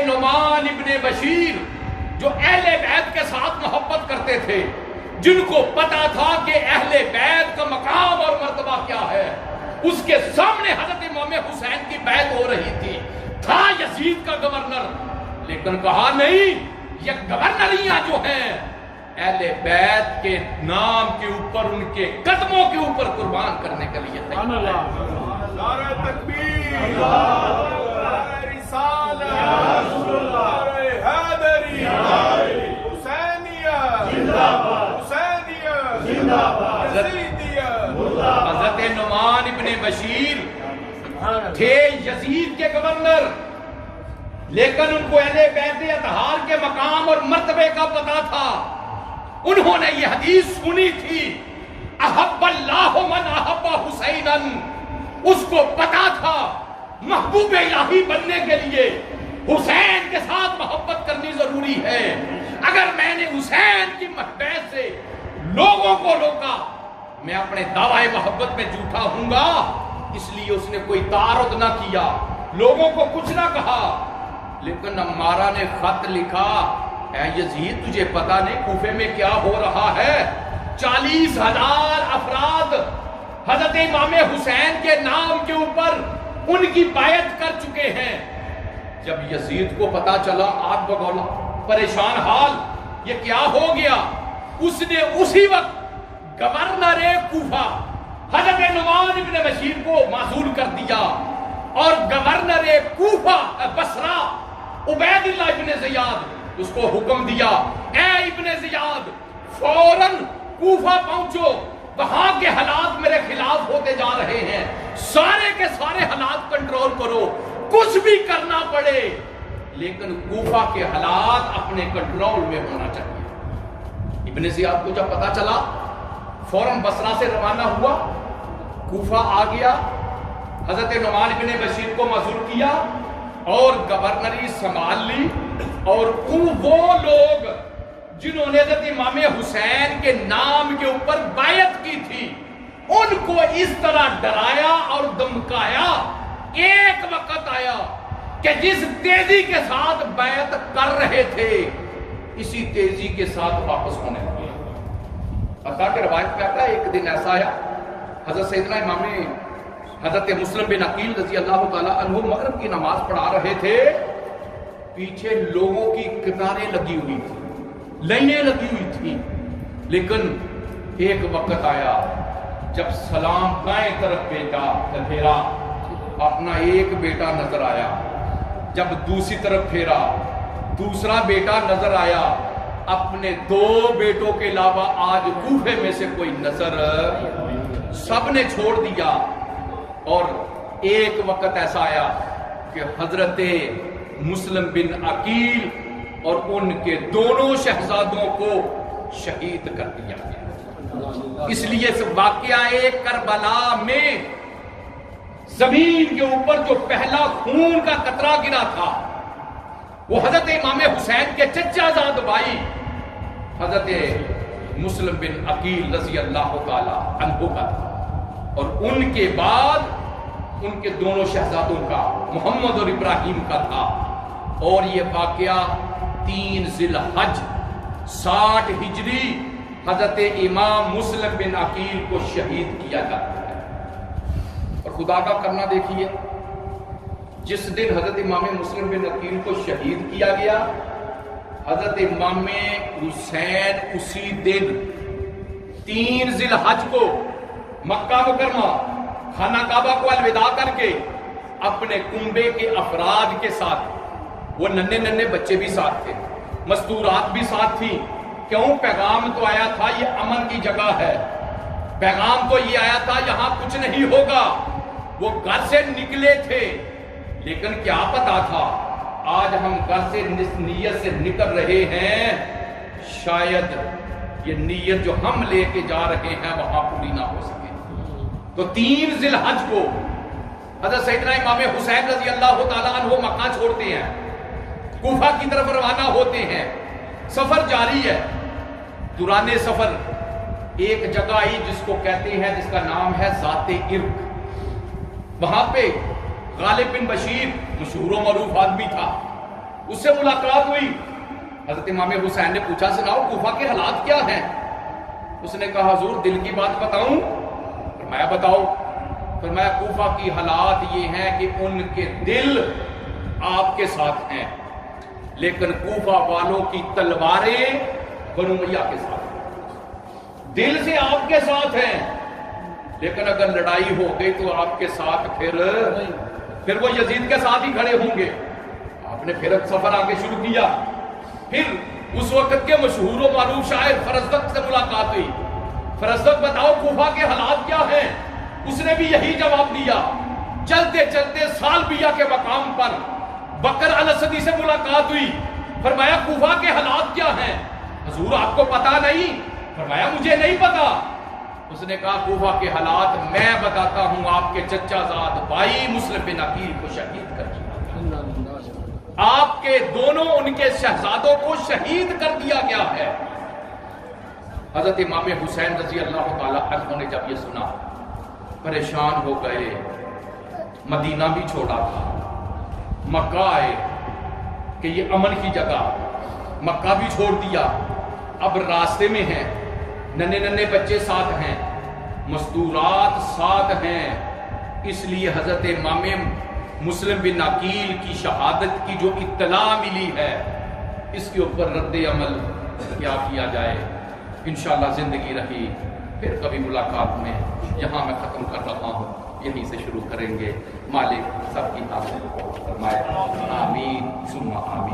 نعمان ابن بشیر جو اہل بیت کے ساتھ محبت کرتے تھے، جن کو پتا تھا کہ اہل بیت کا مقام اور مرتبہ کیا ہے، اس کے سامنے حضرت امام حسین کی بیعت ہو رہی تھی، تھا یزید کا گورنر، لیکن کہا نہیں، یہ گورنریاں جو ہیں اہل بیت کے نام کے اوپر، ان کے قدموں کے اوپر قربان کرنے کے لیے تیار ہے۔ نعرہ تکبیر، نعرہ رسالت، نعرہ حیدری، حسینیہ زندہ باد، حسینیہ زندہ باد، یزیدیہ مردہ باد۔ حضرت نعمان ابن بشیر تھے یزید کے گورنر، لیکن ان کو اہل بیت اطہار کے مقام اور مرتبے کا پتا تھا۔ انہوں نے یہ حدیث سنی تھی، احب اللہ من احب حسینا، اس کو پتا تھا محبوب الہی بننے کے لیے حسین کے ساتھ محبت کرنی ضروری ہے۔ اگر میں نے حسین کی محبت سے لوگوں کو روکا، میں اپنے دعوی محبت میں جھوٹا ہوں گا۔ اس لیے اس نے کوئی تعارض نہ کیا، لوگوں کو کچھ نہ کہا، لیکن عمارہ نے خط لکھا، اے یزید تجھے پتا نہیں کوفے میں کیا ہو رہا ہے؟ 40,000 افراد حضرت امام حسین کے نام کے اوپر ان کی بیعت کر چکے ہیں۔ جب یزید کو پتا چلا، آگ بگولا، پریشان حال، یہ کیا ہو گیا؟ اس نے اسی وقت گورنر کوفہ حضرت نعمان ابن بشیر کو معزول کر دیا، اور گورنر کوفہ بصرہ عبید اللہ ابن زیاد اس کو حکم دیا، اے ابن زیاد فوراً کوفہ پہنچو، وہاں کے حالات میرے خلاف ہوتے جا رہے ہیں، سارے کے سارے حالات کنٹرول کرو، کچھ بھی کرنا پڑے لیکن کوفہ کے حالات اپنے کنٹرول میں ہونا چاہیے۔ ابن زیاد کو جب پتا چلا، فوراً بصرہ سے روانہ ہوا، کوفہ آ گیا، حضرت نعمان ابن بشیر کو معزول کیا اور گورنری سنبھال لی، اور وہ لوگ جنہوں نے حضرت امام حسین کے نام کے اوپر بیعت کی تھی، ان کو اس طرح ڈرایا اور دمکایا۔ ایک وقت آیا کہ جس تیزی کے ساتھ بیعت کر رہے تھے، اسی تیزی کے ساتھ واپس ہونے لگے۔ پتہ کہ روایت میں آتا ہے، ایک دن ایسا آیا، حضرت سیدنا امام حضرت مسلم بن عقیل رضی اللہ تعالیٰ عنہ مغرب کی نماز پڑھا رہے تھے، پیچھے لوگوں کی قطاریں لگی ہوئی تھی، لائنیں لگی ہوئی تھی، لیکن ایک وقت آیا جب سلام دائیں طرف پھیرا، اپنا ایک بیٹا نظر آیا، جب دوسری طرف پھیرا دوسرا بیٹا نظر آیا، اپنے 2 بیٹوں کے علاوہ آج کوفے میں سے کوئی نظر، سب نے چھوڑ دیا۔ اور ایک وقت ایسا آیا کہ حضرت مسلم بن عقیل اور ان کے دونوں شہزادوں کو شہید کر دیا گیا۔ اس لیے اس واقعہ کربلا میں زمین کے اوپر جو پہلا خون کا قطرہ گرا تھا، وہ حضرت امام حسین کے چچا زاد بھائی حضرت مسلم بن عقیل رضی اللہ تعالی عنہ کا تھا، اور ان کے بعد ان کے دونوں شہزادوں کا، محمد اور ابراہیم کا تھا۔ اور یہ واقعہ 3 ذی الحج 60 ہجری حضرت امام مسلم بن عقیل کو شہید کیا جاتا ہے۔ اور خدا کا کرنا دیکھیے، جس دن حضرت امام مسلم بن عقیل کو شہید کیا گیا، حضرت امام حسین اسی دن 3 ذی الحج کو مکہ مکرمہ خانہ کعبہ کو الوداع کر کے اپنے کنبے کے افراد کے ساتھ، وہ ننھے بچے بھی ساتھ تھے، مستورات بھی ساتھ تھی، کیوں؟ پیغام تو آیا تھا یہ امن کی جگہ ہے، پیغام تو یہ آیا تھا یہاں کچھ نہیں ہوگا۔ وہ گھر سے نکلے تھے، لیکن کیا پتا تھا آج ہم گھر سے نیت سے نکل رہے ہیں، شاید یہ نیت جو ہم لے کے جا رہے ہیں وہاں پوری نہ ہو سکے۔ تو 3 ذی الحج کو حضرت سیدنا امام حسین رضی اللہ تعالیٰ عنہ مکہ چھوڑتے ہیں، کوفہ کی طرف روانہ ہوتے ہیں، سفر جاری ہے۔ دوران سفر ایک جگہ آئی جس کو کہتے ہیں، جس کا نام ہے ذات عرق، وہاں پہ غالب بن بشیر مشہور و معروف آدمی تھا، اس سے ملاقات ہوئی. حضرت امام حسین نے پوچھا سناؤ کوفہ کے حالات کیا ہیں؟ اس نے کہا حضور دل کی بات بتاؤں؟ فرمایا بتاؤ. فرمایا کوفہ کی حالات یہ ہیں کہ ان کے دل آپ کے ساتھ ہیں لیکن کوفہ والوں کی تلواریں بنو امیہ کے ساتھ ہیں. دل سے آپ کے ساتھ ہیں لیکن اگر لڑائی ہو گئی تو آپ کے ساتھ پھر وہ یزید کے ساتھ ہی کھڑے ہوں گے. آپ نے پھر سفر آگے شروع کیا. پھر اس وقت کے مشہور و معروف شاعر فرزدق سے ملاقات ہوئی. فرزدق بتاؤ کوفہ کے حالات کیا ہیں؟ اس نے بھی یہی جواب دیا. چلتے چلتے سالبیہ کے مقام پر بکر الاسدی سے ملاقات ہوئی. فرمایا کوفہ کے حالات کیا ہیں؟ حضور آپ کو پتا نہیں؟ فرمایا مجھے نہیں پتا. اس نے کہا کوفہ کے حالات میں بتاتا ہوں. آپ کے چچا زاد بھائی مسلم بن عقیل کو شہید کر دیا. آپ کے دونوں ان کے شہزادوں کو شہید کر دیا گیا ہے. حضرت امام حسین رضی اللہ تعالی عنہ نے جب یہ سنا پریشان ہو گئے. مدینہ بھی چھوڑا تھا, مکہ آئے کہ یہ امن کی جگہ, مکہ بھی چھوڑ دیا. اب راستے میں ہیں, ننے ننے بچے ساتھ ہیں, مستورات ساتھ ہیں. اس لیے حضرت امام مسلم بن عقیل کی شہادت کی جو اطلاع ملی ہے اس کے اوپر رد عمل کیا کیا جائے. انشاءاللہ زندگی رہی پھر کبھی ملاقات میں. یہاں میں ختم کر رہا ہوں, یہیں سے شروع کریں گے. مالک سب کی حاضر فرمائے. آمین ثم آمین.